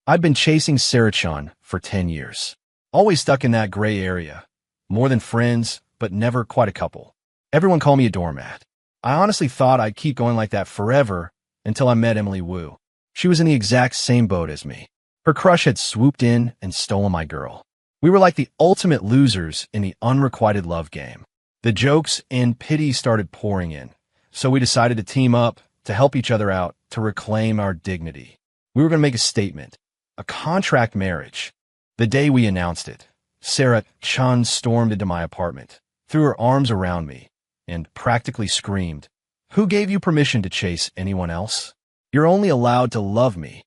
I'd been chasing Sarah-chan for 10 years. Always stuck in that gray area. More than friends, but never quite a couple. Everyone called me a doormat. I honestly thought I'd keep going like that forever until I met Emily Wu. She was in the exact same boat as me. Her crush had swooped in and stolen my girl. We were like the ultimate losers in the unrequited love game. The jokes and pity started pouring in, so we decided to team up, to help each other out, to reclaim our dignity. We were going to make a statement, a contract marriage. The day we announced it, Sarah-chan stormed into my apartment, threw her arms around me, and practically screamed, "Who gave you permission to chase anyone else? You're only allowed to love me."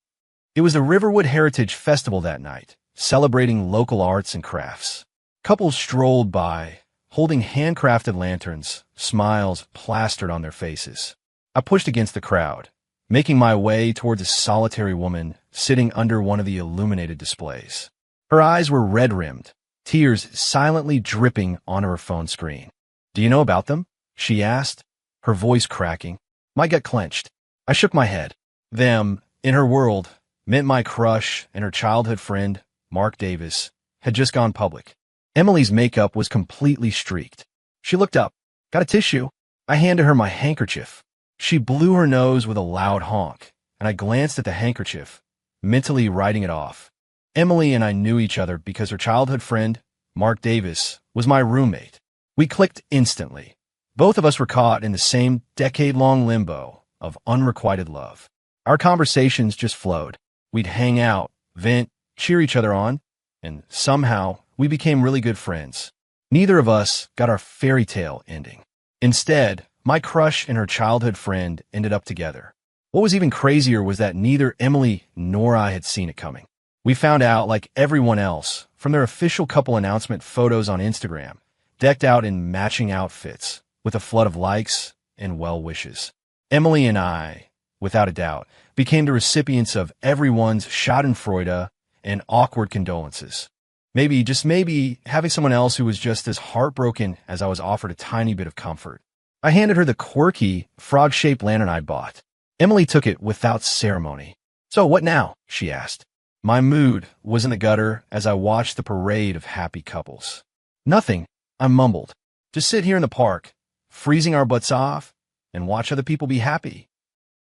It was the Riverwood Heritage Festival that night, celebrating local arts and crafts. Couples strolled by, holding handcrafted lanterns, smiles plastered on their faces. I pushed against the crowd, making my way towards a solitary woman sitting under one of the illuminated displays. Her eyes were red-rimmed, tears silently dripping onto her phone screen. "Do you know about them?" she asked, her voice cracking. My gut clenched. I shook my head. Them, in her world, meant my crush and her childhood friend, Mark Davis, had just gone public. Emily's makeup was completely streaked. She looked up. "Got a tissue?" I handed her my handkerchief. She blew her nose with a loud honk, and I glanced at the handkerchief, mentally writing it off. Emily and I knew each other because her childhood friend, Mark Davis, was my roommate. We clicked instantly. Both of us were caught in the same decade-long limbo of unrequited love. Our conversations just flowed. We'd hang out, vent, cheer each other on, and somehow we became really good friends. Neither of us got our fairy tale ending. Instead, my crush and her childhood friend ended up together. What was even crazier was that neither Emily nor I had seen it coming. We found out, like everyone else, from their official couple announcement photos on Instagram, decked out in matching outfits, with a flood of likes and well wishes. Emily and I, without a doubt, became the recipients of everyone's schadenfreude and awkward condolences. Maybe, just maybe, having someone else who was just as heartbroken as I was offered a tiny bit of comfort. I handed her the quirky, frog-shaped lantern I'd bought. Emily took it without ceremony. "So what now?" she asked. My mood was in the gutter as I watched the parade of happy couples. "Nothing," I mumbled. "Just sit here in the park, freezing our butts off, and watch other people be happy."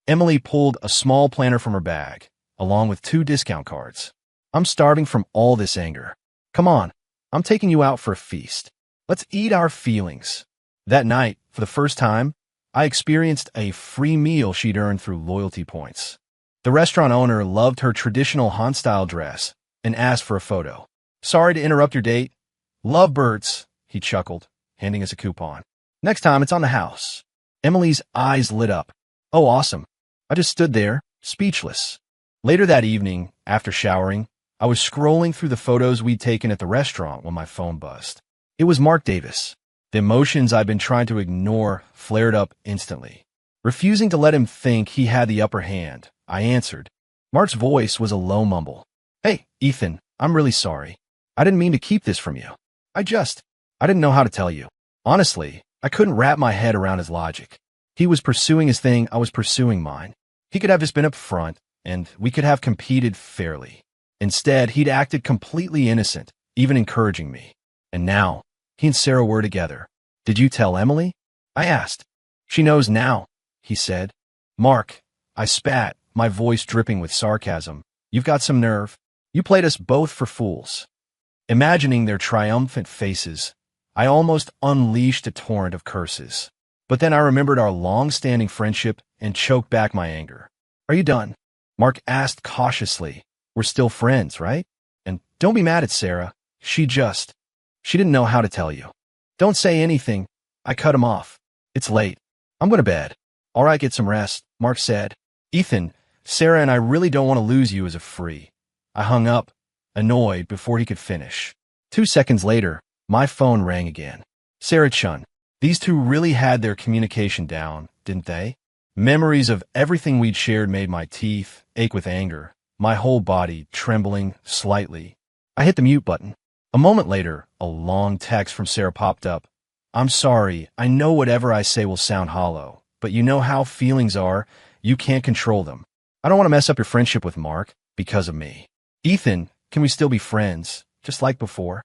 Emily pulled a small planner from her bag, along with 2 discount cards. "I'm starving from all this anger. Come on, I'm taking you out for a feast. Let's eat our feelings." That night, for the first time, I experienced a free meal she'd earned through loyalty points. The restaurant owner loved her traditional Han-style dress and asked for a photo. "Sorry to interrupt your date." "Lovebirds," he chuckled, handing us a coupon. "Next time, it's on the house." Emily's eyes lit up. "Oh, awesome." I just stood there, speechless. Later that evening, after showering, I was scrolling through the photos we'd taken at the restaurant when my phone buzzed. It was Mark Davis. The emotions I'd been trying to ignore flared up instantly. Refusing to let him think he had the upper hand, I answered. Mark's voice was a low mumble. "Hey, Ethan, I'm really sorry. I didn't mean to keep this from you. I didn't know how to tell you." Honestly, I couldn't wrap my head around his logic. He was pursuing his thing, I was pursuing mine. He could have just been up front, and we could have competed fairly. Instead, he'd acted completely innocent, even encouraging me. And now, he and Sarah were together. "Did you tell Emily?" I asked. "She knows now," he said. "Mark," I spat, my voice dripping with sarcasm. "You've got some nerve. You played us both for fools." Imagining their triumphant faces, I almost unleashed a torrent of curses. But then I remembered our long-standing friendship and choked back my anger. "Are you done?" Mark asked cautiously. "We're still friends, right? And don't be mad at Sarah. She didn't know how to tell you." "Don't say anything." I cut him off. "It's late. I'm going to bed." "All right, get some rest," Mark said. "Ethan, Sarah and I really don't want to lose you as a free." I hung up, annoyed, before he could finish. 2 seconds later, my phone rang again. Sarah-chan. These two really had their communication down, didn't they? Memories of everything we'd shared made my teeth ache with anger, my whole body trembling slightly. I hit the mute button. A moment later, a long text from Sarah popped up. "I'm sorry, I know whatever I say will sound hollow, but you know how feelings are, you can't control them. I don't want to mess up your friendship with Mark because of me." Ethan, can we still be friends, just like before?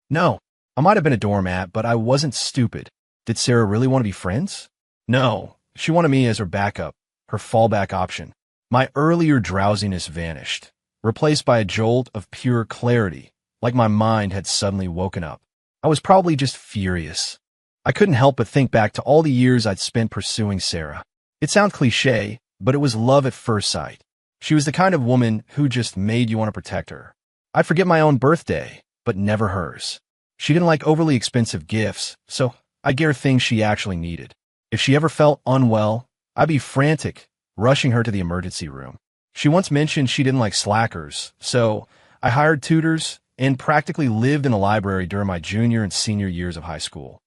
No. I might have been a doormat, but I wasn't stupid. Did Sarah really want to be friends? No. She wanted me as her backup, her fallback option. My earlier drowsiness vanished, replaced by a jolt of pure clarity, like my mind had suddenly woken up. I was probably just furious. I couldn't help but think back to all the years I'd spent pursuing Sarah. It sounds cliché, but it was love at first sight. She was the kind of woman who just made you want to protect her. I'd forget my own birthday, but never hers. She didn't like overly expensive gifts, so I'd get her things she actually needed. If she ever felt unwell, I'd be frantic, rushing her to the emergency room. She once mentioned she didn't like slackers, so I hired tutors and practically lived in a library during my junior and senior years of high school,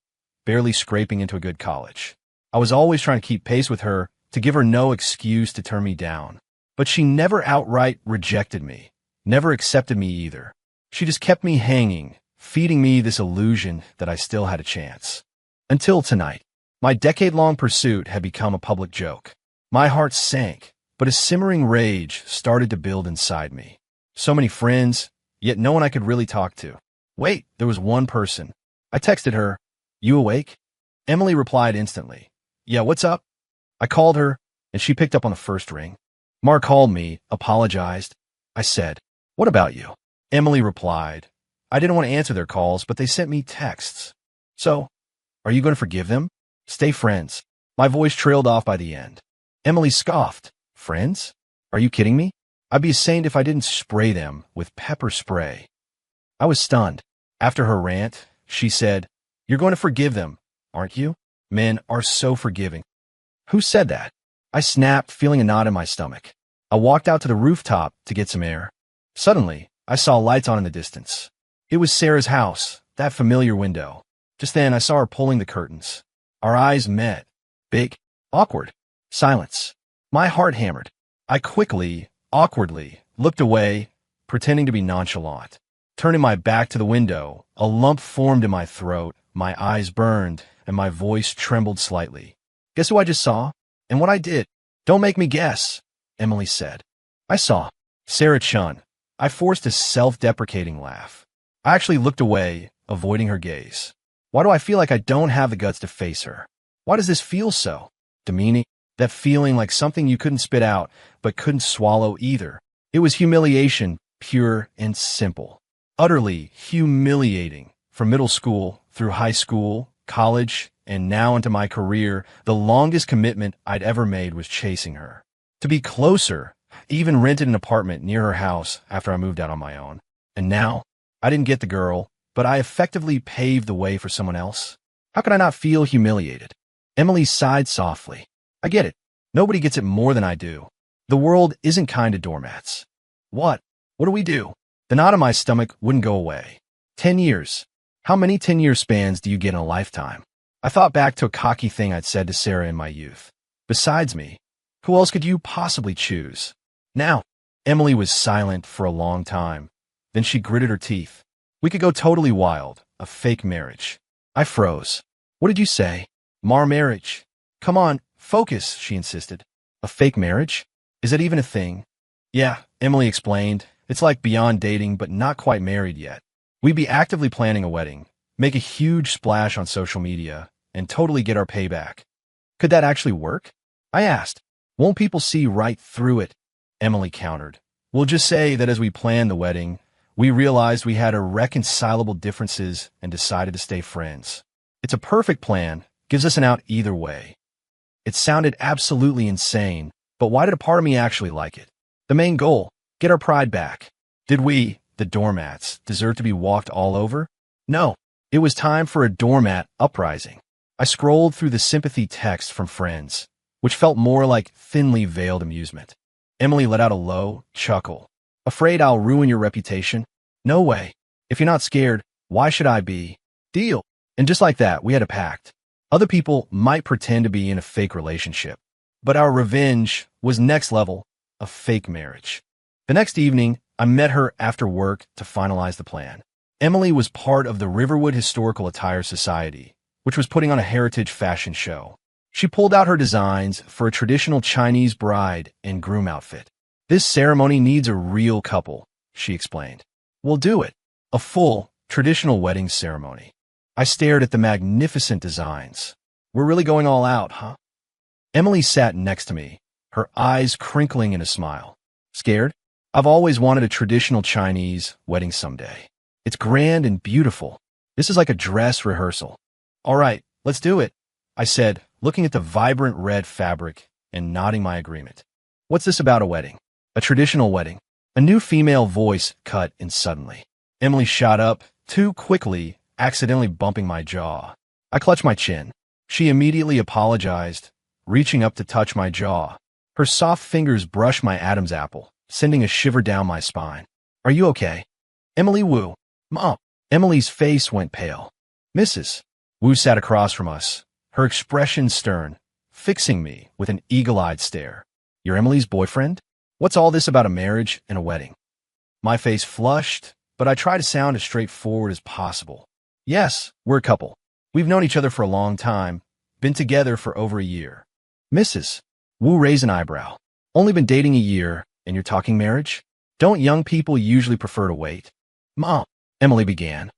barely scraping into a good college. I was always trying to keep pace with her to give her no excuse to turn me down. But she never outright rejected me, never accepted me either. She just kept me hanging, feeding me this illusion that I still had a chance. Until tonight, my decade-long pursuit had become a public joke. My heart sank, but a simmering rage started to build inside me. So many friends, yet no one I could really talk to. Wait, there was one person. I texted her, "You awake?" Emily replied instantly, "Yeah, what's up?" I called her, and she picked up on the first ring. Mark called me, apologized. I said, "What about you?" Emily replied, "I didn't want to answer their calls, but they sent me texts." "So, are you going to forgive them? Stay friends." My voice trailed off by the end. Emily scoffed. "Friends? Are you kidding me? I'd be a saint if I didn't spray them with pepper spray." I was stunned. After her rant, she said, "You're going to forgive them, aren't you? Men are so forgiving." Who said that? I snapped, feeling a knot in my stomach. I walked out to the rooftop to get some air. Suddenly, I saw lights on in the distance. It was Sarah's house, that familiar window. Just then, I saw her pulling the curtains. Our eyes met. Big, awkward, silence. My heart hammered. I quickly, awkwardly, looked away, pretending to be nonchalant. Turning my back to the window, a lump formed in my throat, my eyes burned, and my voice trembled slightly. Guess who I just saw? And what I did? "Don't make me guess," Emily said. I saw Sarah Chun. I forced a self-deprecating laugh. I actually looked away, avoiding her gaze. Why do I feel like I don't have the guts to face her? Why does this feel so demeaning? That feeling like something you couldn't spit out, but couldn't swallow either. It was humiliation, pure and simple. Utterly humiliating. From middle school, through high school, college, and now into my career, the longest commitment I'd ever made was chasing her. To be closer, I even rented an apartment near her house after I moved out on my own. And now, I didn't get the girl, but I effectively paved the way for someone else. How could I not feel humiliated? Emily sighed softly. I get it. Nobody gets it more than I do. The world isn't kind to doormats. What? What do we do? The knot in my stomach wouldn't go away. 10 years. How many 10-year spans do you get in a lifetime? I thought back to a cocky thing I'd said to Sarah in my youth. Besides me, who else could you possibly choose? Now, Emily was silent for a long time. Then she gritted her teeth. We could go totally wild, a fake marriage. I froze. What did you say? Marriage. Come on, focus, she insisted. A fake marriage? Is that even a thing? Yeah, Emily explained. It's like beyond dating, but not quite married yet. We'd be actively planning a wedding, make a huge splash on social media, and totally get our payback. Could that actually work? I asked. Won't people see right through it? Emily countered. We'll just say that as we planned the wedding, we realized we had irreconcilable differences and decided to stay friends. It's a perfect plan, gives us an out either way. It sounded absolutely insane, but why did a part of me actually like it? The main goal, get our pride back. Did we, the doormats, deserve to be walked all over? No, it was time for a doormat uprising. I scrolled through the sympathy text from friends, which felt more like thinly veiled amusement. Emily let out a low chuckle. Afraid I'll ruin your reputation? No way. If you're not scared, why should I be? Deal. And just like that, we had a pact. Other people might pretend to be in a fake relationship, but our revenge was next level, a fake marriage. The next evening, I met her after work to finalize the plan. Emily was part of the Riverwood Historical Attire Society, which was putting on a heritage fashion show. She pulled out her designs for a traditional Chinese bride and groom outfit. This ceremony needs a real couple, she explained. We'll do it. A full, traditional wedding ceremony. I stared at the magnificent designs. We're really going all out, huh? Emily sat next to me, her eyes crinkling in a smile. Scared? I've always wanted a traditional Chinese wedding someday. It's grand and beautiful. This is like a dress rehearsal. All right, let's do it, I said, looking at the vibrant red fabric and nodding my agreement. What's this about a wedding? A traditional wedding. A new female voice cut in suddenly. Emily shot up, too quickly, accidentally bumping my jaw. I clutched my chin. She immediately apologized, reaching up to touch my jaw. Her soft fingers brushed my Adam's apple, sending a shiver down my spine. Are you okay? Emily Wu. Mom. Emily's face went pale. Mrs. Wu sat across from us, her expression stern, fixing me with an eagle-eyed stare. You're Emily's boyfriend? What's all this about a marriage and a wedding? My face flushed, but I tried to sound as straightforward as possible. Yes, we're a couple. We've known each other for a long time, been together for over a year. Mrs. Wu raised an eyebrow. Only been dating a year, and you're talking marriage? Don't young people usually prefer to wait? Mom, Emily began.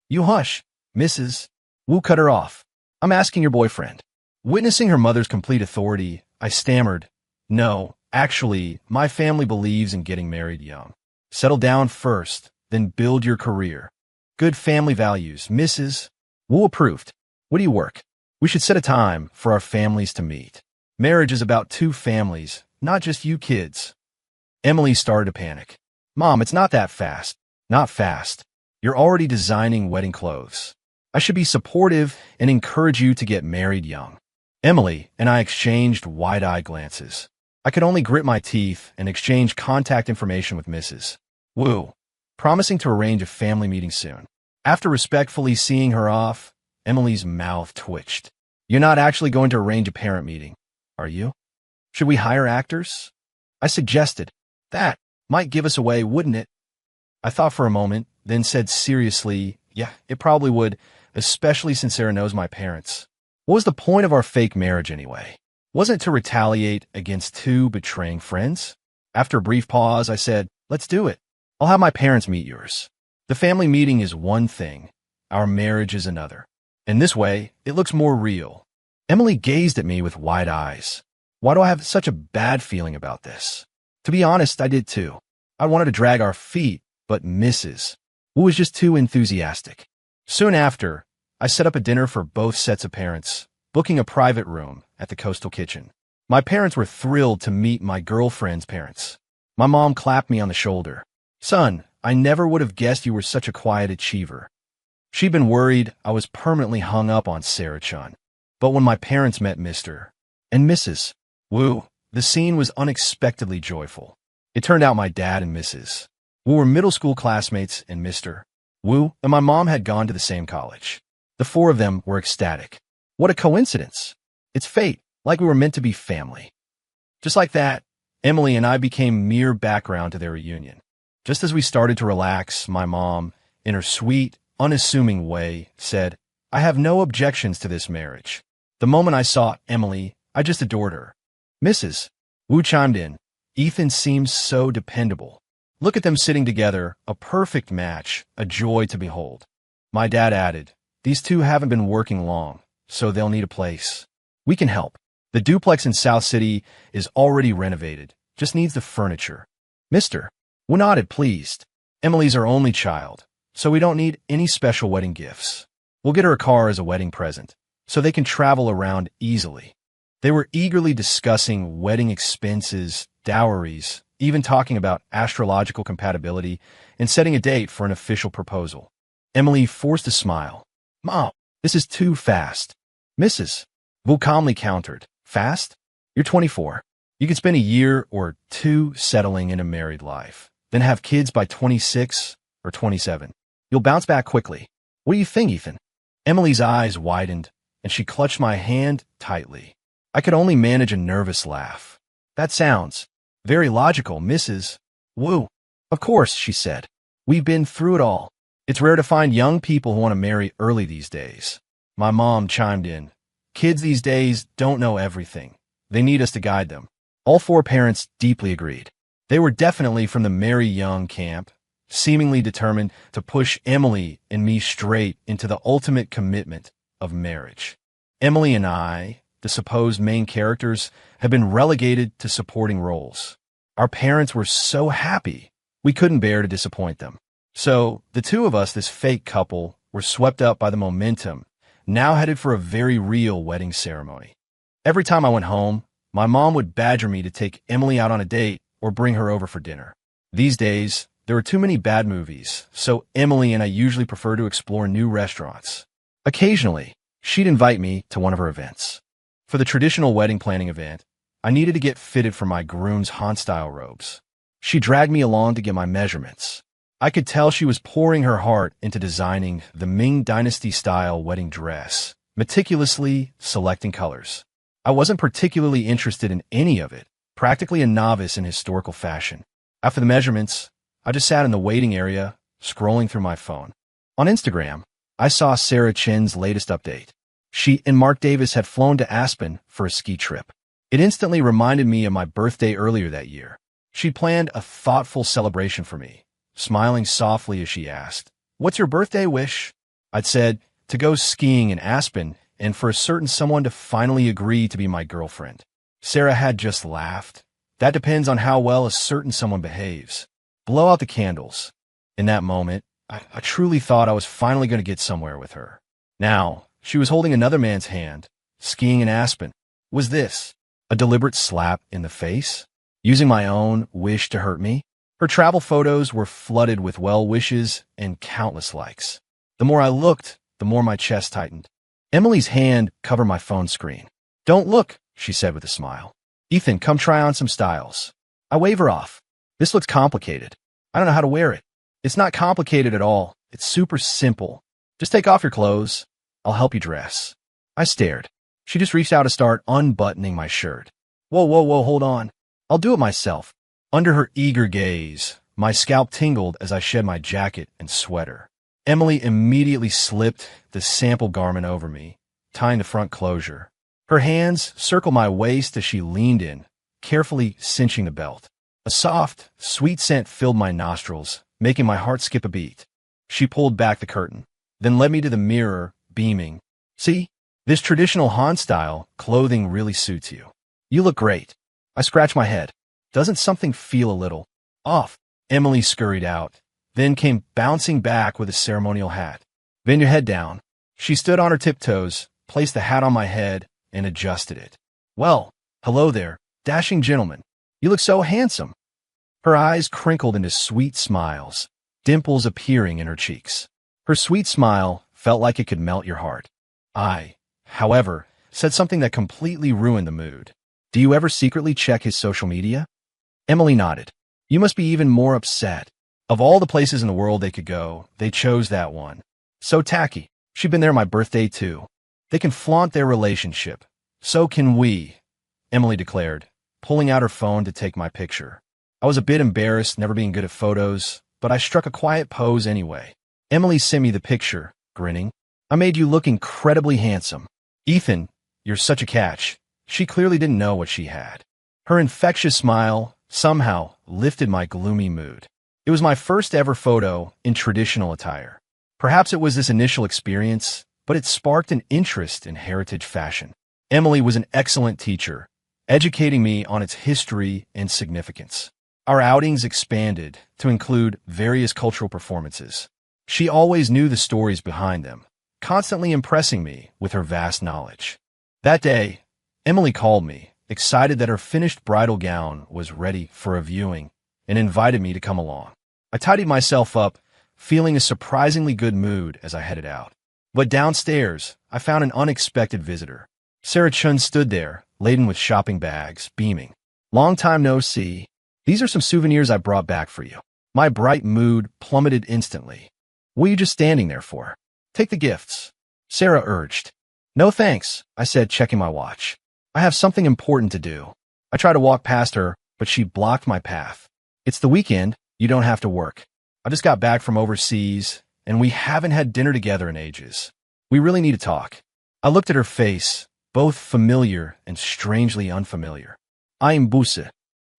You hush, Mrs. Wu cut her off. I'm asking your boyfriend. Witnessing her mother's complete authority, I stammered. No, actually, my family believes in getting married young. Settle down first, then build your career. Good family values, Mrs. Wu approved. What do you work? We should set a time for our families to meet. Marriage is about two families, not just you kids. Emily started to panic. Mom, it's not that fast. Not fast. You're already designing wedding clothes. I should be supportive and encourage you to get married young. Emily and I exchanged wide-eyed glances. I could only grit my teeth and exchange contact information with Mrs. Wu, promising to arrange a family meeting soon. After respectfully seeing her off, Emily's mouth twitched. You're not actually going to arrange a parent meeting, are you? Should we hire actors? I suggested. That might give us away, wouldn't it? I thought for a moment, then said seriously, yeah, it probably would, especially since Sarah knows my parents. What was the point of our fake marriage anyway? Wasn't it to retaliate against two betraying friends? After a brief pause, I said, let's do it. I'll have my parents meet yours. The family meeting is one thing. Our marriage is another. In this way, it looks more real. Emily gazed at me with wide eyes. Why do I have such a bad feeling about this? To be honest, I did too. I wanted to drag our feet, but Mrs. Wu was just too enthusiastic. Soon after, I set up a dinner for both sets of parents, booking a private room at the Coastal Kitchen. My parents were thrilled to meet my girlfriend's parents. My mom clapped me on the shoulder. Son, I never would have guessed you were such a quiet achiever. She'd been worried I was permanently hung up on Sarah-chan. But when my parents met Mr. and Mrs. Wu, the scene was unexpectedly joyful. It turned out my dad and Mrs. Wu were middle school classmates, and Mr. Wu and my mom had gone to the same college. The four of them were ecstatic. What a coincidence. It's fate, like we were meant to be family. Just like that, Emily and I became mere background to their reunion. Just as we started to relax, my mom, in her sweet, unassuming way, said, I have no objections to this marriage. The moment I saw Emily, I just adored her. Mrs. Wu chimed in. Ethan seems so dependable. Look at them sitting together, a perfect match, a joy to behold. My dad added, these two haven't been working long, so they'll need a place. We can help. The duplex in South City is already renovated, just needs the furniture. Mr. Wu nodded, pleased. Emily's our only child, so we don't need any special wedding gifts. We'll get her a car as a wedding present, so they can travel around easily. They were eagerly discussing wedding expenses, dowries, even talking about astrological compatibility and setting a date for an official proposal. Emily forced a smile. Mom, this is too fast. Mrs. Wu calmly countered. Fast? You're 24. You can spend a year or two settling in a married life, then have kids by 26 or 27. You'll bounce back quickly. What do you think, Ethan? Emily's eyes widened, and she clutched my hand tightly. I could only manage a nervous laugh. That sounds very logical, Mrs. Wu. Of course, she said. We've been through it all. It's rare to find young people who want to marry early these days. My mom chimed in. Kids these days don't know everything. They need us to guide them. All four parents deeply agreed. They were definitely from the marry young camp, seemingly determined to push Emily and me straight into the ultimate commitment of marriage. Emily and I, the supposed main characters, have been relegated to supporting roles. Our parents were so happy, we couldn't bear to disappoint them. So, the two of us, this fake couple, were swept up by the momentum, now headed for a very real wedding ceremony. Every time I went home, my mom would badger me to take Emily out on a date or bring her over for dinner. These days, there are too many bad movies, so Emily and I usually prefer to explore new restaurants. Occasionally, she'd invite me to one of her events. For the traditional wedding planning event, I needed to get fitted for my groom's Han-style robes. She dragged me along to get my measurements. I could tell she was pouring her heart into designing the Ming Dynasty-style wedding dress, meticulously selecting colors. I wasn't particularly interested in any of it, practically a novice in historical fashion. After the measurements, I just sat in the waiting area, scrolling through my phone. On Instagram, I saw Sarah Chen's latest update. She and Mark Davis had flown to Aspen for a ski trip. It instantly reminded me of my birthday earlier that year. She'd planned a thoughtful celebration for me, smiling softly as she asked, "What's your birthday wish?" I'd said, to go skiing in Aspen and for a certain someone to finally agree to be my girlfriend. Sarah had just laughed. "That depends on how well a certain someone behaves. Blow out the candles." In that moment, I truly thought I was finally going to get somewhere with her. Now, she was holding another man's hand, skiing in Aspen. Was this a deliberate slap in the face? Using my own wish to hurt me? Her travel photos were flooded with well wishes and countless likes. The more I looked, the more my chest tightened. Emily's hand covered my phone screen. "Don't look," she said with a smile. "Ethan, come try on some styles." I wave her off. "This looks complicated. I don't know how to wear it." "It's not complicated at all. It's super simple. Just take off your clothes. I'll help you dress." I stared. She just reached out to start unbuttoning my shirt. Whoa, hold on. I'll do it myself." Under her eager gaze, my scalp tingled as I shed my jacket and sweater. Emily immediately slipped the sample garment over me, tying the front closure. Her hands circled my waist as she leaned in, carefully cinching the belt. A soft, sweet scent filled my nostrils, making my heart skip a beat. She pulled back the curtain, then led me to the mirror, beaming. "See? This traditional Han-style clothing really suits you. You look great." I scratched my head. "Doesn't something feel a little off?" Emily scurried out, then came bouncing back with a ceremonial hat. "Bend your head down." She stood on her tiptoes, placed the hat on my head, and adjusted it. "Well, hello there, dashing gentleman. You look so handsome." Her eyes crinkled into sweet smiles, dimples appearing in her cheeks. Her sweet smile felt like it could melt your heart. I, however, said something that completely ruined the mood. "Do you ever secretly check his social media?" Emily nodded. "You must be even more upset. Of all the places in the world they could go, they chose that one. So tacky. She'd been there my birthday too. They can flaunt their relationship. So can we," Emily declared, pulling out her phone to take my picture. I was a bit embarrassed, never being good at photos, but I struck a quiet pose anyway. Emily sent me the picture, grinning. "I made you look incredibly handsome. Ethan, you're such a catch." She clearly didn't know what she had. Her infectious smile somehow lifted my gloomy mood. It was my first ever photo in traditional attire. Perhaps it was this initial experience, but it sparked an interest in heritage fashion. Emily was an excellent teacher, educating me on its history and significance. Our outings expanded to include various cultural performances. She always knew the stories behind them, constantly impressing me with her vast knowledge. That day, Emily called me, excited that her finished bridal gown was ready for a viewing, and invited me to come along. I tidied myself up, feeling a surprisingly good mood as I headed out. But downstairs, I found an unexpected visitor. Sarah Chun stood there, laden with shopping bags, beaming. "Long time no see. These are some souvenirs I brought back for you." My bright mood plummeted instantly. "What are you just standing there for? Take the gifts," Sarah urged. "No thanks," I said, checking my watch. "I have something important to do." I tried to walk past her, but she blocked my path. "It's the weekend. You don't have to work. I just got back from overseas, and we haven't had dinner together in ages. We really need to talk." I looked at her face, both familiar and strangely unfamiliar. "I'm Busse."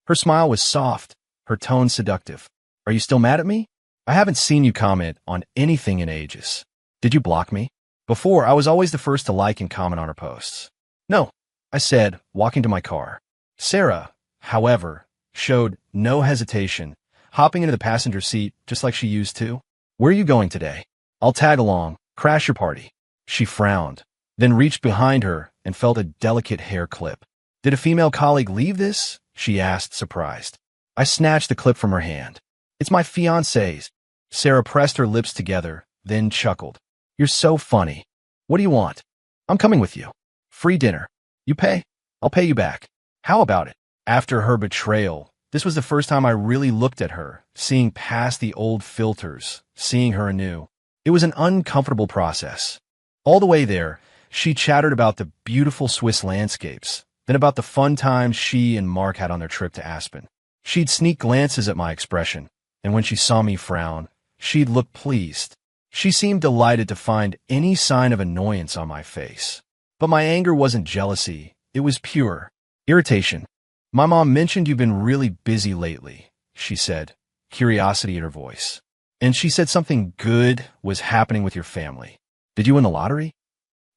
Her smile was soft, her tone seductive. "Are you still mad at me?" I haven't seen you comment on anything in ages. Did you block me? Before, I was always the first to like and comment on her posts. No, I said, walking to my car. Sarah, however, showed no hesitation, hopping into the passenger seat just like she used to. Where are you going today? I'll tag along, crash your party. She frowned, then reached behind her and felt a delicate hair clip. Did a female colleague leave this? She asked, surprised. I snatched the clip from her hand. It's my fiancé's. Sarah pressed her lips together, then chuckled. You're so funny. What do you want? I'm coming with you. Free dinner. You pay? I'll pay you back. How about it? After her betrayal, this was the first time I really looked at her, seeing past the old filters, seeing her anew. It was an uncomfortable process. All the way there, she chattered about the beautiful Swiss landscapes, then about the fun times she and Mark had on their trip to Aspen. She'd sneak glances at my expression, and when she saw me frown, she'd look pleased. She seemed delighted to find any sign of annoyance on my face. But my anger wasn't jealousy, it was pure irritation. My mom mentioned you've been really busy lately, she said, curiosity in her voice. And she said something good was happening with your family. Did you win the lottery?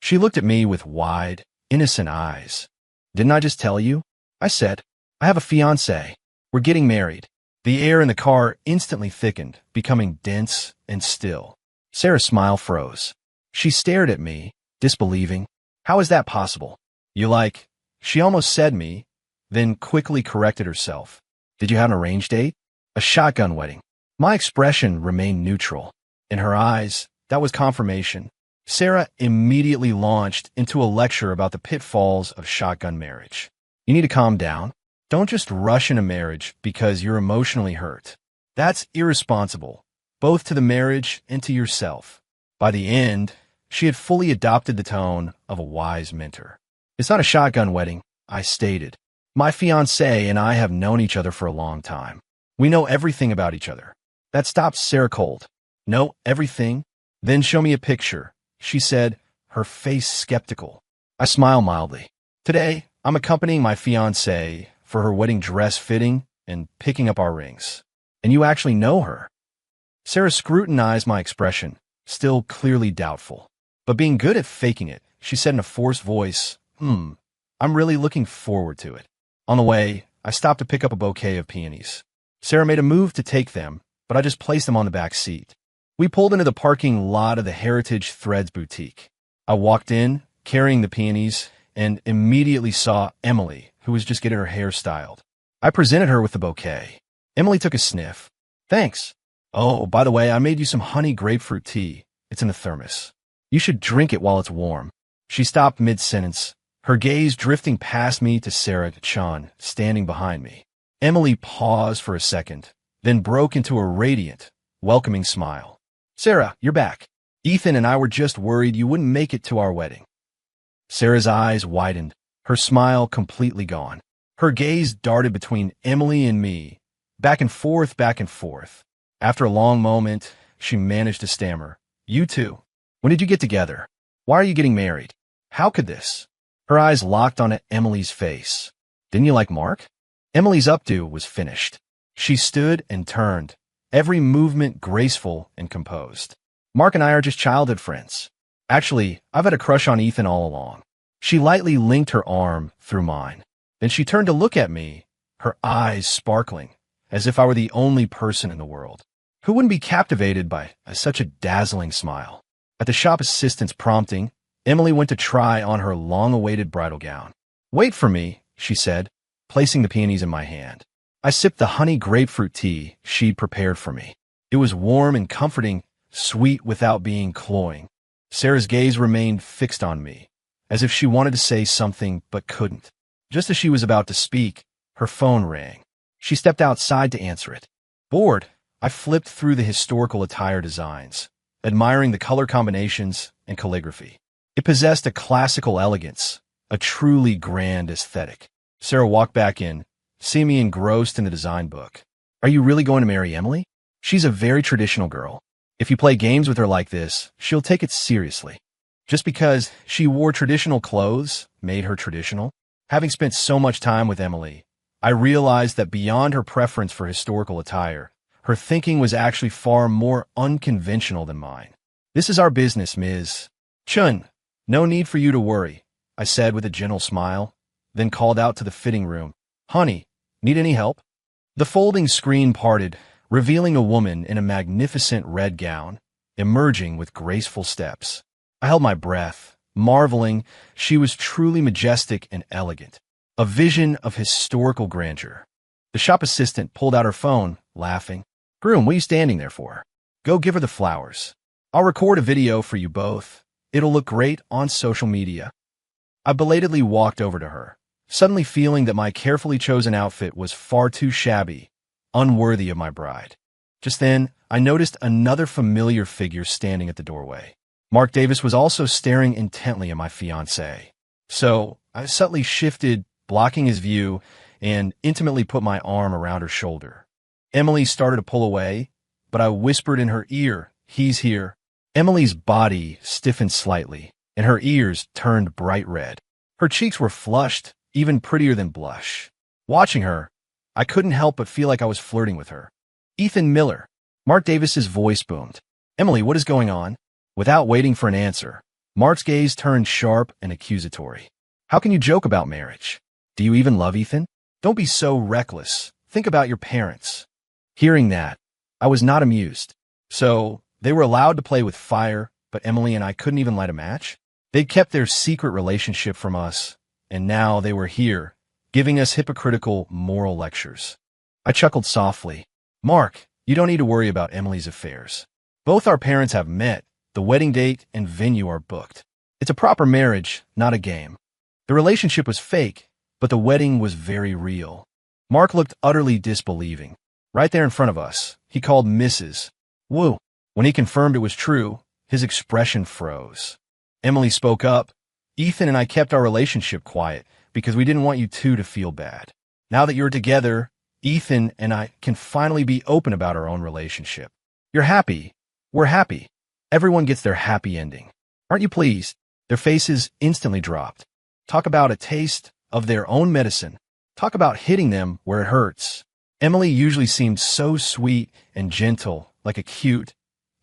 She looked at me with wide, innocent eyes. Didn't I just tell you? I said, I have a fiancé. We're getting married. The air in the car instantly thickened, becoming dense and still. Sarah's smile froze. She stared at me, disbelieving. How is that possible? She almost said me, then quickly corrected herself. Did you have an arranged date? A shotgun wedding. My expression remained neutral. In her eyes, that was confirmation. Sarah immediately launched into a lecture about the pitfalls of shotgun marriage. You need to calm down. Don't just rush into marriage because you're emotionally hurt. That's irresponsible, both to the marriage and to yourself. By the end, she had fully adopted the tone of a wise mentor. It's not a shotgun wedding, I stated. My fiancé and I have known each other for a long time. We know everything about each other. That stopped Sarah cold. Know everything? Then show me a picture, she said, her face skeptical. I smiled mildly. Today, I'm accompanying my fiancé for her wedding dress fitting and picking up our rings. And you actually know her. Sarah scrutinized my expression, still clearly doubtful. But being good at faking it, she said in a forced voice, I'm really looking forward to it. On the way, I stopped to pick up a bouquet of peonies. Sarah made a move to take them, but I just placed them on the back seat. We pulled into the parking lot of the Heritage Threads boutique. I walked in, carrying the peonies, and immediately saw Emily, who was just getting her hair styled. I presented her with the bouquet. Emily took a sniff. Thanks. Oh, by the way, I made you some honey grapefruit tea. It's in the thermos. You should drink it while it's warm. She stopped mid-sentence, her gaze drifting past me to Sarah Chan, standing behind me. Emily paused for a second, then broke into a radiant, welcoming smile. Sarah, you're back. Ethan and I were just worried you wouldn't make it to our wedding. Sarah's eyes widened, her smile completely gone. Her gaze darted between Emily and me, back and forth, back and forth. After a long moment, she managed to stammer. You two. When did you get together? Why are you getting married? How could this? Her eyes locked on Emily's face. Didn't you like Mark? Emily's updo was finished. She stood and turned, every movement graceful and composed. Mark and I are just childhood friends. Actually, I've had a crush on Ethan all along. She lightly linked her arm through mine. Then she turned to look at me, her eyes sparkling, as if I were the only person in the world. Who wouldn't be captivated by such a dazzling smile? At the shop assistant's prompting, Emily went to try on her long-awaited bridal gown. Wait for me, she said, placing the peonies in my hand. I sipped the honey grapefruit tea she'd prepared for me. It was warm and comforting, sweet without being cloying. Sarah's gaze remained fixed on me, as if she wanted to say something but couldn't. Just as she was about to speak, her phone rang. She stepped outside to answer it. Bored, I flipped through the historical attire designs, admiring the color combinations and calligraphy. It possessed a classical elegance, a truly grand aesthetic. Sarah walked back in, seeing me engrossed in the design book. Are you really going to marry Emily? She's a very traditional girl. If you play games with her like this, she'll take it seriously. Just because she wore traditional clothes made her traditional? Having spent so much time with Emily, I realized that beyond her preference for historical attire, Her thinking was actually far more unconventional than mine. "This is our business, Ms. Chun. No need for you to worry," I said with a gentle smile, then called out to the fitting room. "Honey, need any help?" The folding screen parted, revealing a woman in a magnificent red gown, emerging with graceful steps. I held my breath, marveling. She was truly majestic and elegant, a vision of historical grandeur. The shop assistant pulled out her phone, laughing. "Groom, what are you standing there for? Go give her the flowers. I'll record a video for you both. It'll look great on social media." I belatedly walked over to her, suddenly feeling that my carefully chosen outfit was far too shabby, unworthy of my bride. Just then, I noticed another familiar figure standing at the doorway. Mark Davis was also staring intently at my fiancée. So, I subtly shifted, blocking his view, and intimately put my arm around her shoulder. Emily started to pull away, but I whispered in her ear, "He's here." Emily's body stiffened slightly, and her ears turned bright red. Her cheeks were flushed, even prettier than blush. Watching her, I couldn't help but feel like I was flirting with her. "Ethan Miller." Mark Davis's voice boomed. "Emily, what is going on?" Without waiting for an answer, Mark's gaze turned sharp and accusatory. "How can you joke about marriage? Do you even love Ethan? Don't be so reckless. Think about your parents." Hearing that, I was not amused. So, they were allowed to play with fire, but Emily and I couldn't even light a match? They'd kept their secret relationship from us, and now they were here, giving us hypocritical moral lectures. I chuckled softly. "Mark, you don't need to worry about Emily's affairs. Both our parents have met. The wedding date and venue are booked. It's a proper marriage, not a game. The relationship was fake, but the wedding was very real." Mark looked utterly disbelieving. Right there in front of us, he called Mrs. Wu. When he confirmed it was true, his expression froze. Emily spoke up. "Ethan and I kept our relationship quiet because we didn't want you two to feel bad. Now that you're together, Ethan and I can finally be open about our own relationship. You're happy. We're happy. Everyone gets their happy ending. Aren't you pleased?" Their faces instantly dropped. Talk about a taste of their own medicine. Talk about hitting them where it hurts. Emily usually seemed so sweet and gentle, like a cute,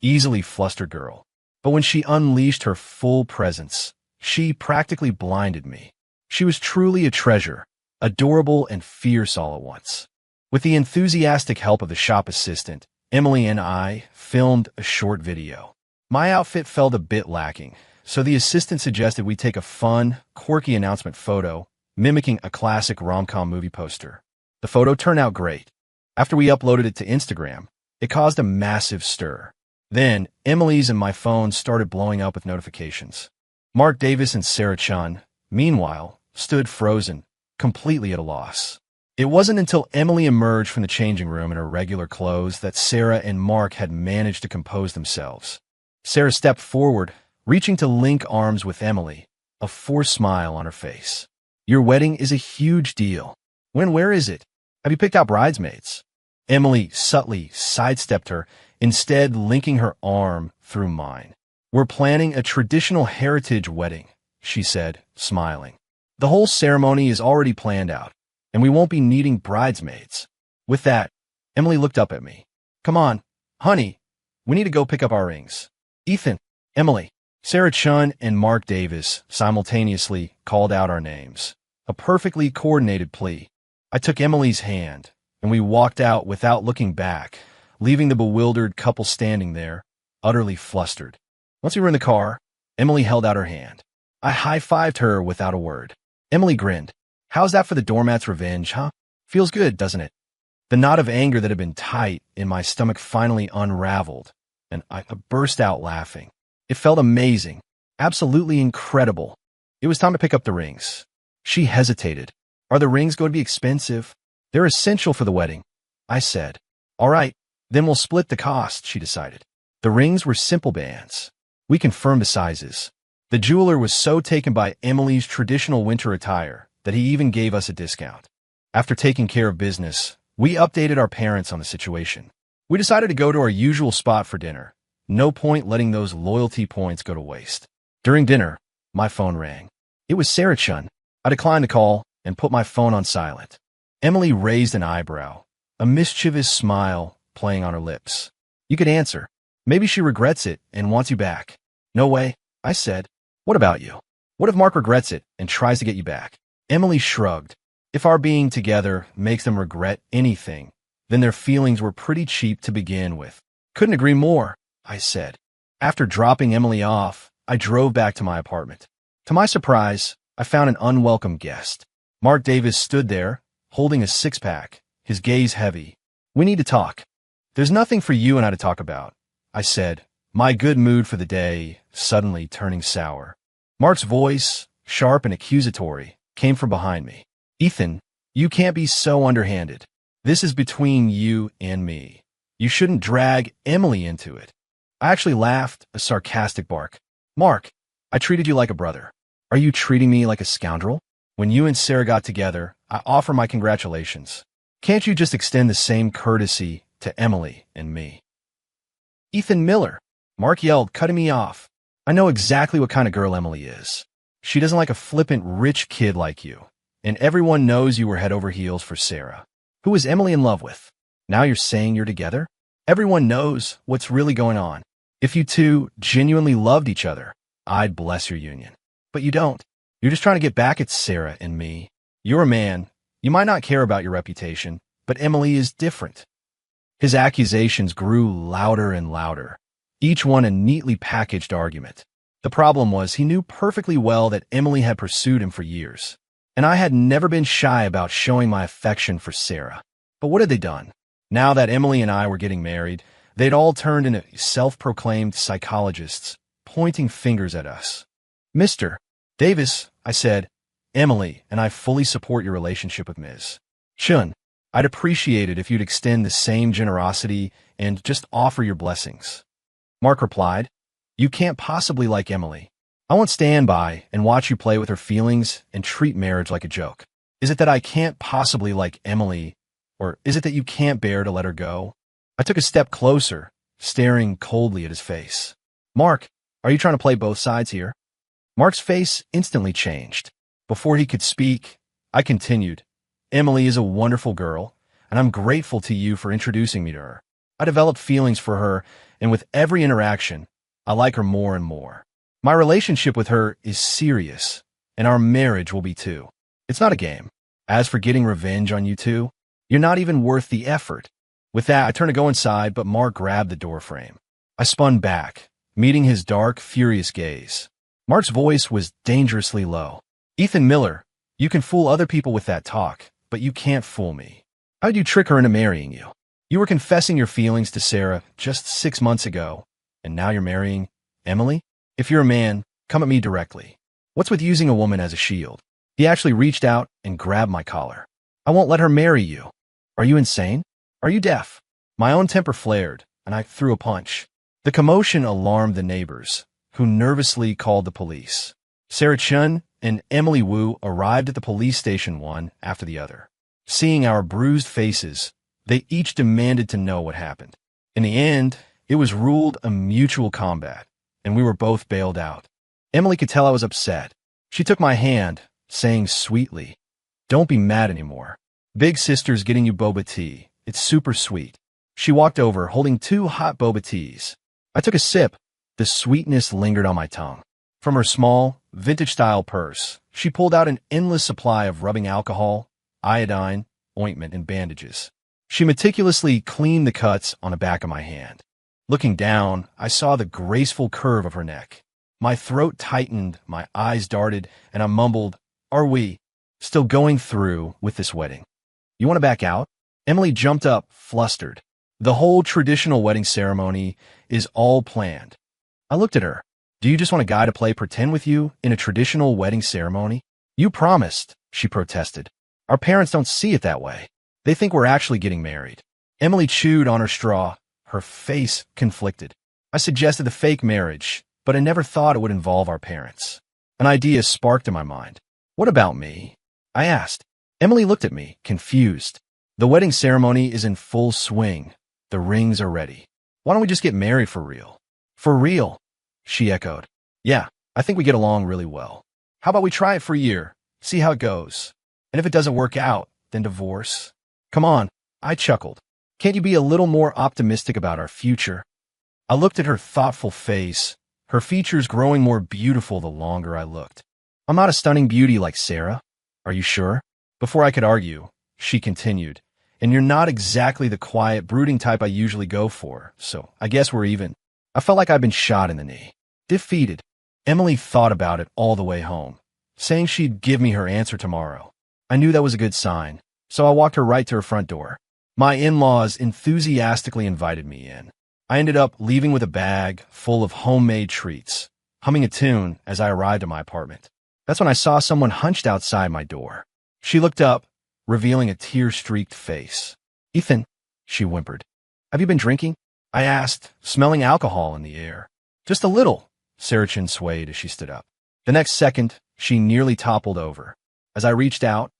easily flustered girl. But when she unleashed her full presence, she practically blinded me. She was truly a treasure, adorable and fierce all at once. With the enthusiastic help of the shop assistant, Emily and I filmed a short video. My outfit felt a bit lacking, so the assistant suggested we take a fun, quirky announcement photo, mimicking a classic rom-com movie poster. The photo turned out great. After we uploaded it to Instagram, it caused a massive stir. Then, Emily's and my phone started blowing up with notifications. Mark Davis and Sarah Chun, meanwhile, stood frozen, completely at a loss. It wasn't until Emily emerged from the changing room in her regular clothes that Sarah and Mark had managed to compose themselves. Sarah stepped forward, reaching to link arms with Emily, a forced smile on her face. "Your wedding is a huge deal. Where is it? Have you picked out bridesmaids?" Emily subtly sidestepped her, instead linking her arm through mine. "We're planning a traditional heritage wedding," she said, smiling. "The whole ceremony is already planned out, and we won't be needing bridesmaids." With that, Emily looked up at me. "Come on, honey, we need to go pick up our rings." "Ethan, Emily." Sarah Chun and Mark Davis simultaneously called out our names. A perfectly coordinated plea. I took Emily's hand, and we walked out without looking back, leaving the bewildered couple standing there, utterly flustered. Once we were in the car, Emily held out her hand. I high-fived her without a word. Emily grinned. "How's that for the doormat's revenge, huh? Feels good, doesn't it?" The knot of anger that had been tight in my stomach finally unraveled, and I burst out laughing. It felt amazing, absolutely incredible. It was time to pick up the rings. She hesitated. "Are the rings going to be expensive?" "They're essential for the wedding," I said. "All right, then we'll split the cost," she decided. The rings were simple bands. We confirmed the sizes. The jeweler was so taken by Emily's traditional winter attire that he even gave us a discount. After taking care of business, we updated our parents on the situation. We decided to go to our usual spot for dinner. No point letting those loyalty points go to waste. During dinner, my phone rang. It was Sarah Chun. I declined the call and put my phone on silent. Emily raised an eyebrow. A mischievous smile playing on her lips. You could answer. Maybe she regrets it and wants you back. No way, I said. What about you? What if Mark regrets it and tries to get you back? Emily shrugged. If our being together makes them regret anything, then their feelings were pretty cheap to begin with. Couldn't agree more, I said. After dropping Emily off, I drove back to my apartment. To my surprise, I found an unwelcome guest. Mark Davis stood there, holding a six-pack, his gaze heavy. We need to talk. There's nothing for you and I to talk about, I said, my good mood for the day suddenly turning sour. Mark's voice, sharp and accusatory, came from behind me. Ethan, you can't be so underhanded. This is between you and me. You shouldn't drag Emily into it. I actually laughed, a sarcastic bark. Mark, I treated you like a brother. Are you treating me like a scoundrel? When you and Sarah got together, I offer my congratulations. Can't you just extend the same courtesy to Emily and me? Ethan Miller, Mark yelled, cutting me off. I know exactly what kind of girl Emily is. She doesn't like a flippant rich kid like you. And everyone knows you were head over heels for Sarah. Who is Emily in love with? Now you're saying you're together? Everyone knows what's really going on. If you two genuinely loved each other, I'd bless your union. But you don't. You're just trying to get back at Sarah and me. You're a man. You might not care about your reputation, but Emily is different. His accusations grew louder and louder, each one a neatly packaged argument. The problem was he knew perfectly well that Emily had pursued him for years, and I had never been shy about showing my affection for Sarah. But what had they done? Now that Emily and I were getting married, they'd all turned into self-proclaimed psychologists, pointing fingers at us. Mr. Davis, I said, Emily and I fully support your relationship with Ms. Chun. I'd appreciate it if you'd extend the same generosity and just offer your blessings. Mark replied, you can't possibly like Emily. I won't stand by and watch you play with her feelings and treat marriage like a joke. Is it that I can't possibly like Emily, or is it that you can't bear to let her go? I took a step closer, staring coldly at his face. Mark, are you trying to play both sides here? Mark's face instantly changed. Before he could speak, I continued, Emily is a wonderful girl, and I'm grateful to you for introducing me to her. I developed feelings for her, and with every interaction, I like her more and more. My relationship with her is serious, and our marriage will be too. It's not a game. As for getting revenge on you two, you're not even worth the effort. With that, I turned to go inside, but Mark grabbed the doorframe. I spun back, meeting his dark, furious gaze. Mark's voice was dangerously low. Ethan Miller, you can fool other people with that talk, but you can't fool me. How'd you trick her into marrying you? You were confessing your feelings to Sarah just 6 months ago, and now you're marrying Emily? If you're a man, come at me directly. What's with using a woman as a shield? He actually reached out and grabbed my collar. I won't let her marry you. Are you insane? Are you deaf? My own temper flared, and I threw a punch. The commotion alarmed the neighbors, who nervously called the police. Sarah Chun and Emily Wu arrived at the police station one after the other. Seeing our bruised faces, they each demanded to know what happened. In the end, it was ruled a mutual combat, and we were both bailed out. Emily could tell I was upset. She took my hand, saying sweetly, "Don't be mad anymore. Big sister's getting you boba tea. It's super sweet." She walked over, holding 2 hot boba teas. I took a sip. The sweetness lingered on my tongue. From her small, vintage-style purse, she pulled out an endless supply of rubbing alcohol, iodine, ointment, and bandages. She meticulously cleaned the cuts on the back of my hand. Looking down, I saw the graceful curve of her neck. My throat tightened, my eyes darted, and I mumbled, "Are we still going through with this wedding? You want to back out?" Emily jumped up, flustered. The whole traditional wedding ceremony is all planned. I looked at her. Do you just want a guy to play pretend with you in a traditional wedding ceremony? You promised, she protested. Our parents don't see it that way. They think we're actually getting married. Emily chewed on her straw, her face conflicted. I suggested the fake marriage, but I never thought it would involve our parents. An idea sparked in my mind. What about me? I asked. Emily looked at me, confused. The wedding ceremony is in full swing. The rings are ready. Why don't we just get married for real? For real, she echoed. Yeah, I think we get along really well. How about we try it for a year, see how it goes? And if it doesn't work out, then divorce? Come on, I chuckled. Can't you be a little more optimistic about our future? I looked at her thoughtful face, her features growing more beautiful the longer I looked. I'm not a stunning beauty like Sarah. Are you sure? Before I could argue, she continued, and you're not exactly the quiet, brooding type I usually go for, so I guess we're even. I felt like I'd been shot in the knee. Defeated. Emily thought about it all the way home, saying she'd give me her answer tomorrow. I knew that was a good sign, so I walked her right to her front door. My in-laws enthusiastically invited me in. I ended up leaving with a bag full of homemade treats, humming a tune as I arrived at my apartment. That's when I saw someone hunched outside my door. She looked up, revealing a tear-streaked face. "Ethan," she whimpered. "Have you been drinking?" I asked, smelling alcohol in the air. "Just a little," Sarah Chin swayed as she stood up. The next second, she nearly toppled over. As I reached out,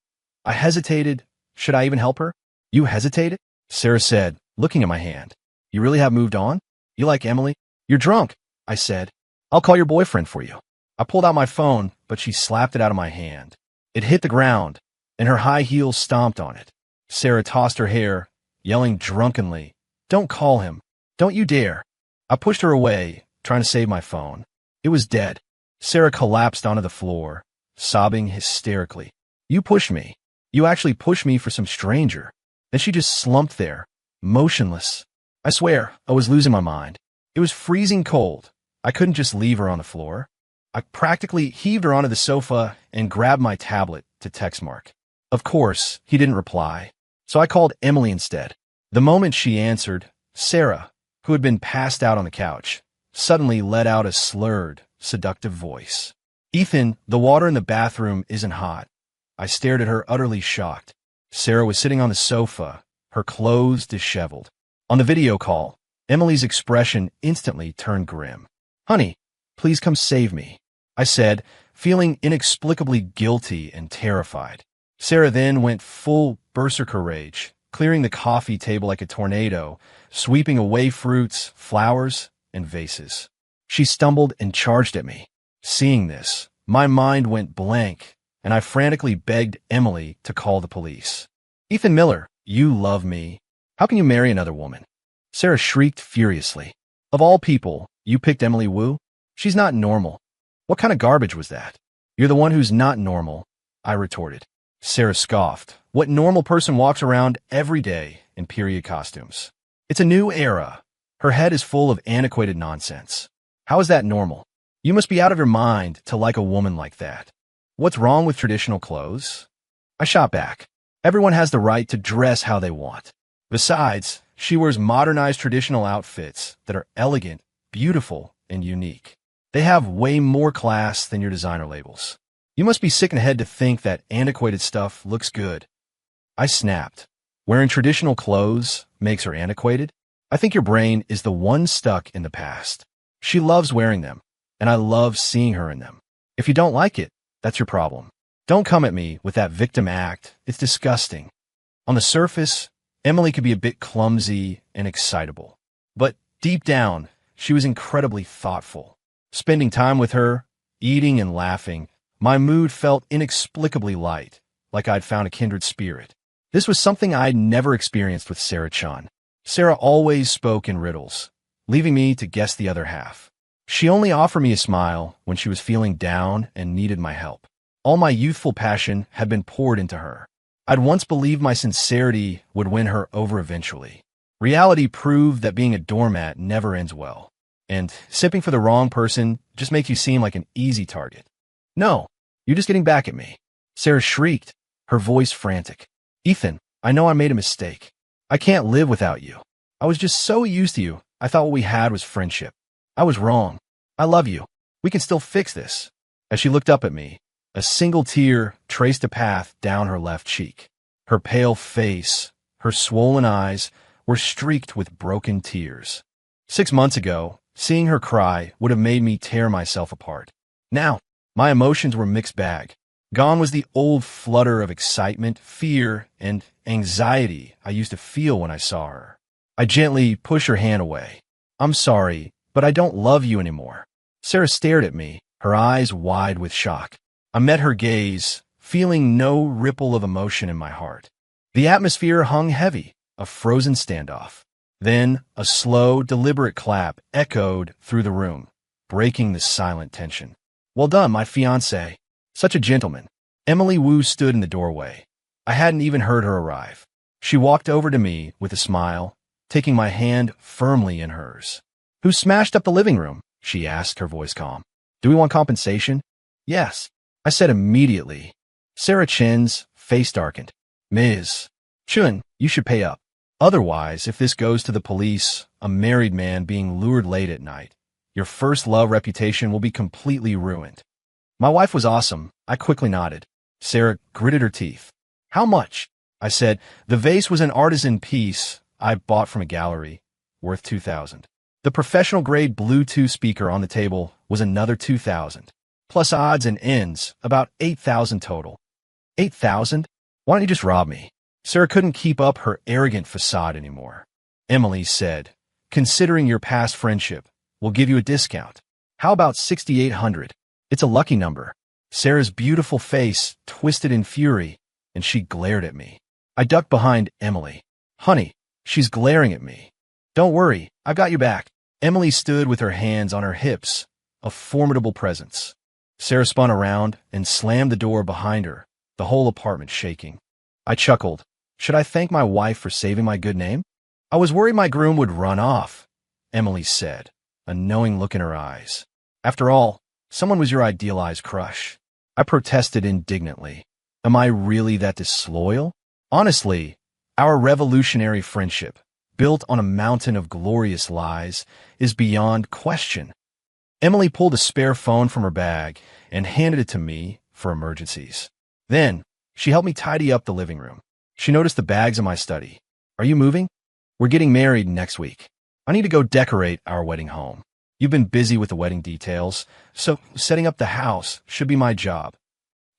I hesitated. Should I even help her? "You hesitated?" Sarah said, looking at my hand. "You really have moved on? You like Emily?" "You're drunk," I said. "I'll call your boyfriend for you." I pulled out my phone, but she slapped it out of my hand. It hit the ground, and her high heels stomped on it. Sarah tossed her hair, yelling drunkenly, "Don't call him. Don't you dare." I pushed her away, trying to save my phone. It was dead. Sarah collapsed onto the floor, sobbing hysterically. "You pushed me. You actually pushed me for some stranger." Then she just slumped there, motionless. I swear, I was losing my mind. It was freezing cold. I couldn't just leave her on the floor. I practically heaved her onto the sofa and grabbed my tablet to text Mark. Of course, he didn't reply, so I called Emily instead. The moment she answered, Sarah, who had been passed out on the couch, suddenly let out a slurred, seductive voice. "Ethan, the water in the bathroom isn't hot." I stared at her, utterly shocked. Sarah was sitting on the sofa, her clothes disheveled. On the video call, Emily's expression instantly turned grim. "Honey, please come save me," I said, feeling inexplicably guilty and terrified. Sarah then went full berserker rage, clearing the coffee table like a tornado, sweeping away fruits, flowers, and vases. She stumbled and charged at me. Seeing this, my mind went blank, and I frantically begged Emily to call the police. "Ethan Miller, you love me. How can you marry another woman?" Sarah shrieked furiously. "Of all people, you picked Emily Wu? She's not normal. What kind of garbage was that?" "You're the one who's not normal," I retorted. Sarah scoffed. "What normal person walks around every day in period costumes? It's a new era." Her head is full of antiquated nonsense. "How is that normal? You must be out of your mind to like a woman like that. What's wrong with traditional clothes?" I shot back. Everyone has the right to dress how they want. Besides, she wears modernized traditional outfits that are elegant, beautiful, and unique. They have way more class than your designer labels. You must be sick in the head to think that antiquated stuff looks good. I snapped. Wearing traditional clothes makes her antiquated? I think your brain is the one stuck in the past. She loves wearing them, and I love seeing her in them. If you don't like it, that's your problem. Don't come at me with that victim act. It's disgusting. On the surface, Emily could be a bit clumsy and excitable. But deep down, she was incredibly thoughtful. Spending time with her, eating and laughing, my mood felt inexplicably light, like I'd found a kindred spirit. This was something I'd never experienced with Sarah Chan. Sarah always spoke in riddles, leaving me to guess the other half. She only offered me a smile when she was feeling down and needed my help. All my youthful passion had been poured into her. I'd once believed my sincerity would win her over eventually. Reality proved that being a doormat never ends well, and sipping for the wrong person just makes you seem like an easy target. "No, you're just getting back at me," Sarah shrieked, her voice frantic. "Ethan, I know I made a mistake. I can't live without you. I was just so used to you, I thought what we had was friendship. I was wrong. I love you. We can still fix this." As she looked up at me, a single tear traced a path down her left cheek. Her pale face, her swollen eyes, were streaked with broken tears. 6 months ago, seeing her cry would have made me tear myself apart. Now, my emotions were mixed bag. Gone was the old flutter of excitement, fear, and anxiety I used to feel when I saw her. I gently pushed her hand away. "I'm sorry, but I don't love you anymore." Sarah stared at me, her eyes wide with shock. I met her gaze, feeling no ripple of emotion in my heart. The atmosphere hung heavy. A frozen standoff. Then, a slow, deliberate clap echoed through the room, breaking the silent tension. "Well done, my fiancé. Such a gentleman." Emily Wu stood in the doorway. I hadn't even heard her arrive. She walked over to me with a smile, taking my hand firmly in hers. "Who smashed up the living room?" she asked, her voice calm. "Do we want compensation?" "Yes," I said immediately. Sarah Chen's face darkened. "Ms. Chun, you should pay up. Otherwise, if this goes to the police, a married man being lured late at night, your first love reputation will be completely ruined." My wife was awesome. I quickly nodded. Sarah gritted her teeth. "How much?" I said. The vase was an artisan piece I bought from a gallery, worth $2,000. The professional-grade Bluetooth speaker on the table was another $2,000. Plus odds and ends, about $8,000 total. $8,000? Why don't you just rob me? Sarah couldn't keep up her arrogant facade anymore. Emily said, "Considering your past friendship, we'll give you a discount. How about $6,800? It's a lucky number." Sarah's beautiful face twisted in fury, and she glared at me. I ducked behind Emily. "Honey, she's glaring at me." "Don't worry, I've got you back." Emily stood with her hands on her hips, a formidable presence. Sarah spun around and slammed the door behind her, the whole apartment shaking. I chuckled. Should I thank my wife for saving my good name? "I was worried my groom would run off," Emily said, a knowing look in her eyes. "After all, someone was your idealized crush." I protested indignantly. Am I really that disloyal? Honestly, our revolutionary friendship, built on a mountain of glorious lies, is beyond question. Emily pulled a spare phone from her bag and handed it to me for emergencies. Then, she helped me tidy up the living room. She noticed the bags in my study. "Are you moving?" "We're getting married next week. I need to go decorate our wedding home. You've been busy with the wedding details, so setting up the house should be my job."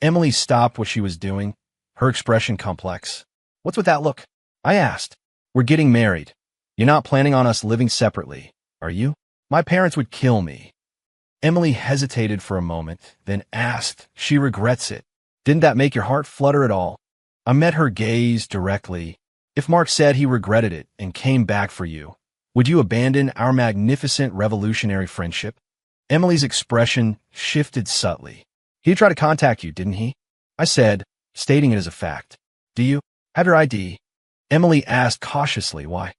Emily stopped what she was doing, her expression complex. "What's with that look?" I asked. "We're getting married. You're not planning on us living separately, are you?" "My parents would kill me." Emily hesitated for a moment, then asked, "She regrets it. Didn't that make your heart flutter at all?" I met her gaze directly. "If Mark said he regretted it and came back for you, would you abandon our magnificent revolutionary friendship?" Emily's expression shifted subtly. "He tried to contact you, didn't he?" I said, stating it as a fact. "Do you have your ID?" Emily asked cautiously. "Why?"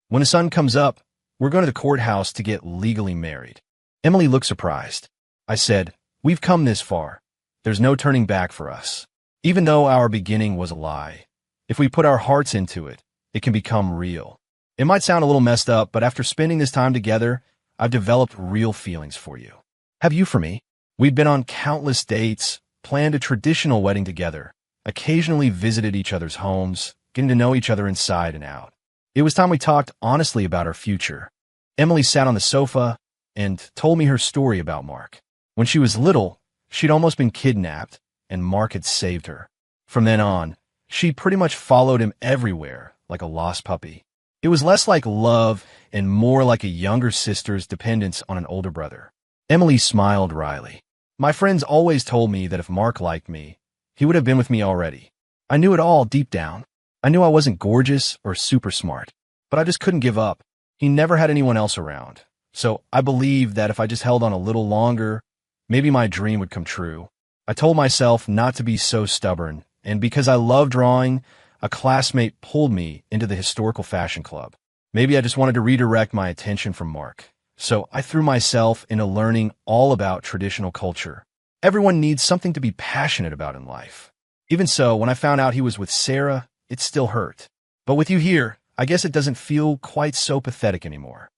"When the sun comes up, we're going to the courthouse to get legally married." Emily looked surprised. I said, "We've come this far. There's no turning back for us. Even though our beginning was a lie, if we put our hearts into it, it can become real. It might sound a little messed up, but after spending this time together, I've developed real feelings for you. Have you for me?" We'd been on countless dates, planned a traditional wedding together, occasionally visited each other's homes, getting to know each other inside and out. It was time we talked honestly about our future. Emily sat on the sofa and told me her story about Mark. When she was little, she'd almost been kidnapped, and Mark had saved her. From then on, she pretty much followed him everywhere, like a lost puppy. It was less like love and more like a younger sister's dependence on an older brother. Emily smiled wryly. "My friends always told me that if Mark liked me, he would have been with me already. I knew it all deep down. I knew I wasn't gorgeous or super smart, but I just couldn't give up. He never had anyone else around. So I believed that if I just held on a little longer, maybe my dream would come true. I told myself not to be so stubborn, and because I love drawing, a classmate pulled me into the historical fashion club. Maybe I just wanted to redirect my attention from Mark. So I threw myself into learning all about traditional culture. Everyone needs something to be passionate about in life. Even so, when I found out he was with Sarah, it still hurt. But with you here, I guess it doesn't feel quite so pathetic anymore.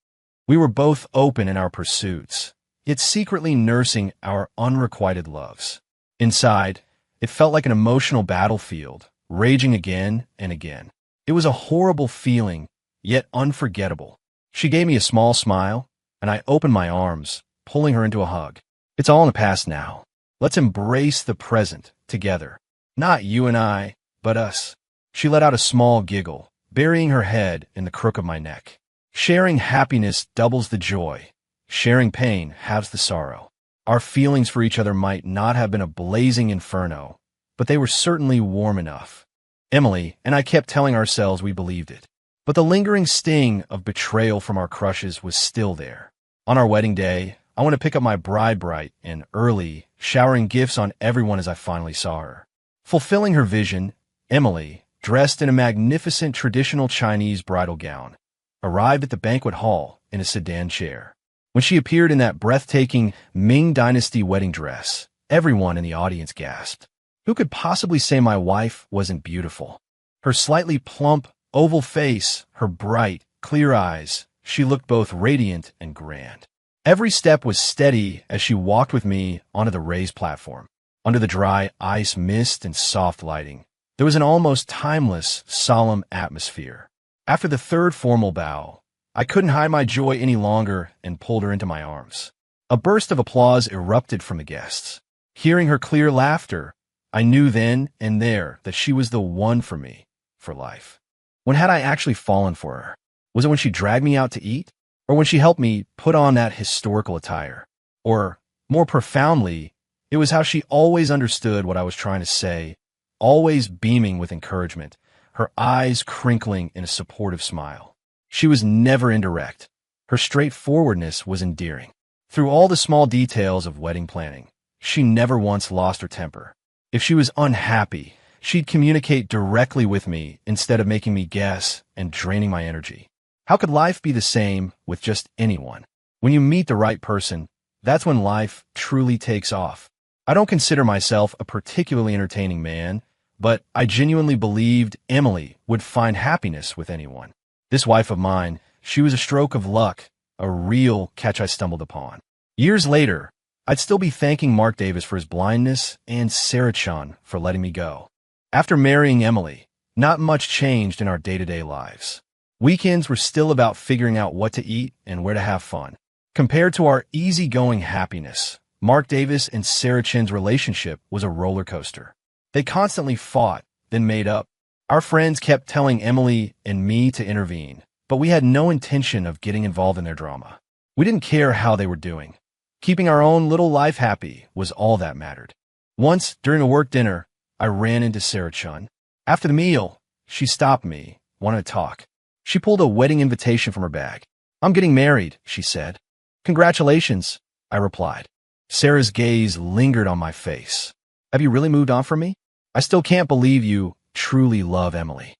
We were both open in our pursuits, yet secretly nursing our unrequited loves. Inside, it felt like an emotional battlefield, raging again and again. It was a horrible feeling, yet unforgettable. She gave me a small smile, and I opened my arms, pulling her into a hug. "It's all in the past now. Let's embrace the present together. Not you and I, but us." She let out a small giggle, burying her head in the crook of my neck. Sharing happiness doubles the joy. Sharing pain halves the sorrow. Our feelings for each other might not have been a blazing inferno, but they were certainly warm enough. Emily and I kept telling ourselves we believed it. But the lingering sting of betrayal from our crushes was still there. On our wedding day, I went to pick up my bride bright and early, showering gifts on everyone as I finally saw her. Fulfilling her vision, Emily, dressed in a magnificent traditional Chinese bridal gown, arrived at the banquet hall in a sedan chair. When she appeared in that breathtaking Ming Dynasty wedding dress, everyone in the audience gasped. Who could possibly say my wife wasn't beautiful? Her slightly plump, oval face, her bright, clear eyes, she looked both radiant and grand. Every step was steady as she walked with me onto the raised platform. Under the dry ice mist and soft lighting, there was an almost timeless, solemn atmosphere. After the third formal bow, I couldn't hide my joy any longer and pulled her into my arms. A burst of applause erupted from the guests. Hearing her clear laughter, I knew then and there that she was the one for me, for life. When had I actually fallen for her? Was it when she dragged me out to eat? Or when she helped me put on that historical attire? Or, more profoundly, it was how she always understood what I was trying to say, always beaming with encouragement, her eyes crinkling in a supportive smile. She was never indirect. Her straightforwardness was endearing. Through all the small details of wedding planning, she never once lost her temper. If she was unhappy, she'd communicate directly with me instead of making me guess and draining my energy. How could life be the same with just anyone? When you meet the right person, that's when life truly takes off. I don't consider myself a particularly entertaining man, but I genuinely believed Emily would find happiness with anyone. This wife of mine, she was a stroke of luck, a real catch I stumbled upon. Years later, I'd still be thanking Mark Davis for his blindness and Sarah Chun for letting me go. After marrying Emily, not much changed in our day-to-day lives. Weekends were still about figuring out what to eat and where to have fun. Compared to our easygoing happiness, Mark Davis and Sarah Chun's relationship was a roller coaster. They constantly fought, then made up. Our friends kept telling Emily and me to intervene, but we had no intention of getting involved in their drama. We didn't care how they were doing. Keeping our own little life happy was all that mattered. Once, during a work dinner, I ran into Sarah Chun. After the meal, she stopped me, wanted to talk. She pulled a wedding invitation from her bag. "I'm getting married," she said. "Congratulations," I replied. Sarah's gaze lingered on my face. "Have you really moved on from me? I still can't believe you truly love Emily."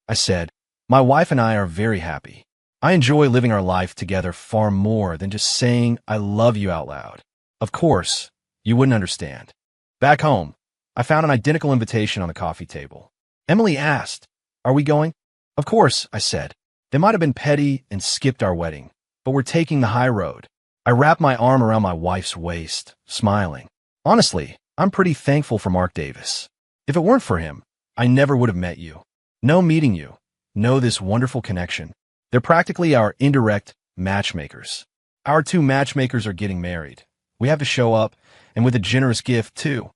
I said, "My wife and I are very happy. I enjoy living our life together far more than just saying I love you out loud. Of course, you wouldn't understand." Back home, I found an identical invitation on the coffee table. Emily asked, "Are we going?" "Of course," I said. They might have been petty and skipped our wedding, but we're taking the high road. I wrapped my arm around my wife's waist, smiling. Honestly, I'm pretty thankful for Mark Davis. If it weren't for him, I never would have met you. No meeting you. No this wonderful connection. They're practically our indirect matchmakers. Our two matchmakers are getting married. We have to show up, and with a generous gift, too.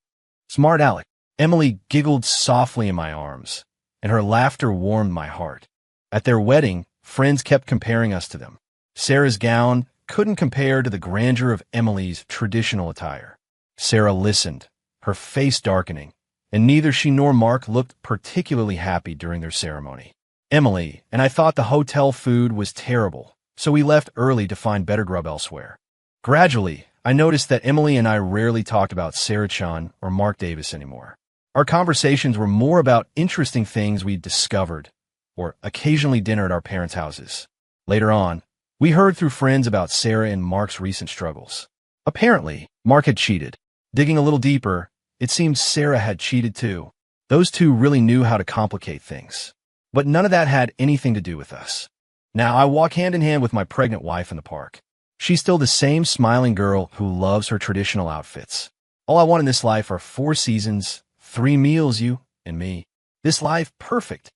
Smart Alec. Emily giggled softly in my arms, and her laughter warmed my heart. At their wedding, friends kept comparing us to them. Sarah's gown couldn't compare to the grandeur of Emily's traditional attire. Sarah listened, her face darkening, and neither she nor Mark looked particularly happy during their ceremony. Emily and I thought the hotel food was terrible, so we left early to find better grub elsewhere. Gradually, I noticed that Emily and I rarely talked about Sarah Chun or Mark Davis anymore. Our conversations were more about interesting things we'd discovered, or occasionally dinner at our parents' houses. Later on, we heard through friends about Sarah and Mark's recent struggles. Apparently, Mark had cheated. Digging a little deeper, it seems Sarah had cheated too. Those two really knew how to complicate things. But none of that had anything to do with us. Now I walk hand in hand with my pregnant wife in the park. She's still the same smiling girl who loves her traditional outfits. All I want in this life are 4 seasons, 3 meals, you and me. This life, perfect.